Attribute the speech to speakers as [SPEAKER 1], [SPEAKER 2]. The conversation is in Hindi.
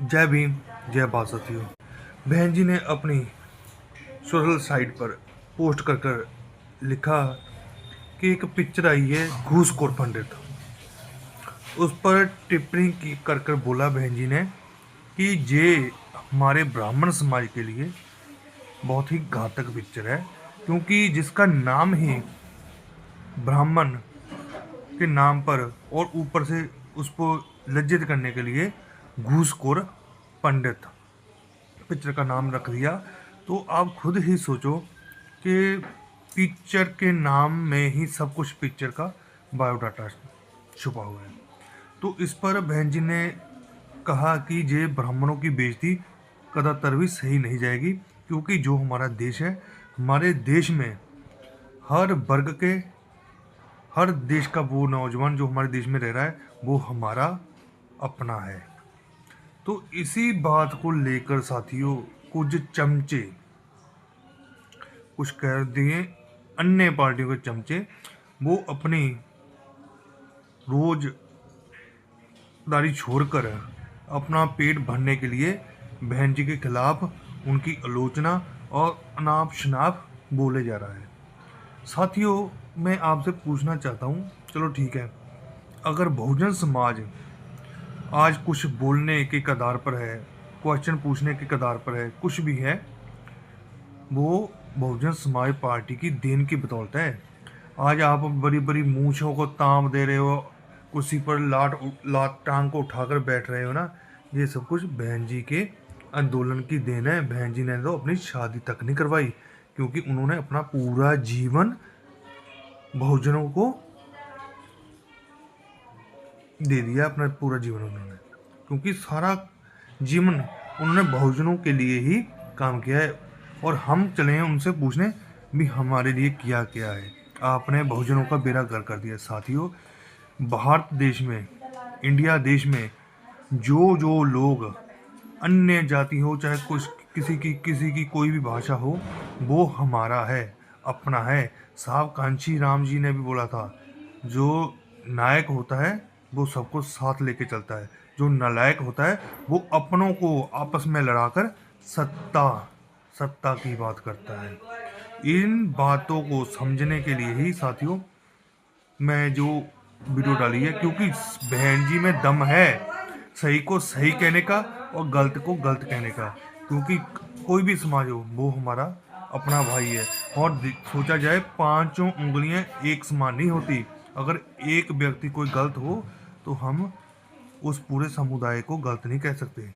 [SPEAKER 1] जय भीम, जय भारत साथियों। बहन जी ने अपनी सोशल साइट पर पोस्ट कर कर लिखा कि एक पिक्चर आई है घूसखोर पंडित। उस पर टिप्पणी की कर कर बोला बहन जी ने कि ये हमारे ब्राह्मण समाज के लिए बहुत ही घातक पिक्चर है, क्योंकि जिसका नाम ही ब्राह्मण के नाम पर और ऊपर से उसको लज्जित करने के लिए घूसखोर पंडित पिक्चर का नाम रख दिया। तो आप खुद ही सोचो कि पिक्चर के नाम में ही सब कुछ पिक्चर का बायोडाटा छुपा हुआ है। तो इस पर बहन जी ने कहा कि ये ब्राह्मणों की बेइज्जती कदातर भी सही नहीं जाएगी, क्योंकि जो हमारा देश है, हमारे देश में हर वर्ग के, हर देश का वो नौजवान जो हमारे देश में रह रहा है वो हमारा अपना है। तो इसी बात को लेकर साथियों कुछ चमचे, कुछ कह दिए अन्य पार्टियों के चमचे, वो अपनी रोजदारी छोड़कर अपना पेट भरने के लिए बहन जी के खिलाफ उनकी आलोचना और अनाप शनाप बोले जा रहा है। साथियों, मैं आपसे पूछना चाहता हूँ, चलो ठीक है, अगर बहुजन समाज आज कुछ बोलने के कगार पर है, क्वेश्चन पूछने के कगार पर है, कुछ भी है, वो बहुजन समाज पार्टी की देन की बदौलत है। आज आप बड़ी बड़ी मूछों को ताम दे रहे हो, कुर्सी पर लात टांग को उठाकर बैठ रहे हो ना, ये सब कुछ बहन जी के आंदोलन की देन है। बहन जी ने तो अपनी शादी तक नहीं करवाई, क्योंकि उन्होंने अपना पूरा जीवन बहुजनों को दे दिया, अपना पूरा जीवन उन्होंने, क्योंकि सारा जीवन उन्होंने बहुजनों के लिए ही काम किया है। और हम चले हैं उनसे पूछने भी हमारे लिए किया क्या है। आपने बहुजनों का बेड़ा गर्क कर दिया। साथियों, भारत देश में, इंडिया देश में जो जो लोग अन्य जाति हो, चाहे कुछ किसी की कोई भी भाषा हो, वो हमारा है, अपना है। साहब कांची राम जी ने भी बोला था, जो नायक होता है वो सबको साथ लेके चलता है, जो नालायक होता है वो अपनों को आपस में लड़ाकर सत्ता की बात करता है। इन बातों को समझने के लिए ही साथियों मैं जो वीडियो डाली है, क्योंकि बहन जी में दम है सही को सही कहने का और गलत को गलत कहने का। क्योंकि कोई भी समाज हो वो हमारा अपना भाई है। और सोचा जाए, पांचों उंगलियां एक समान नहीं होती। अगर एक व्यक्ति कोई गलत हो तो हम उस पूरे समुदाय को गलत नहीं कह सकते।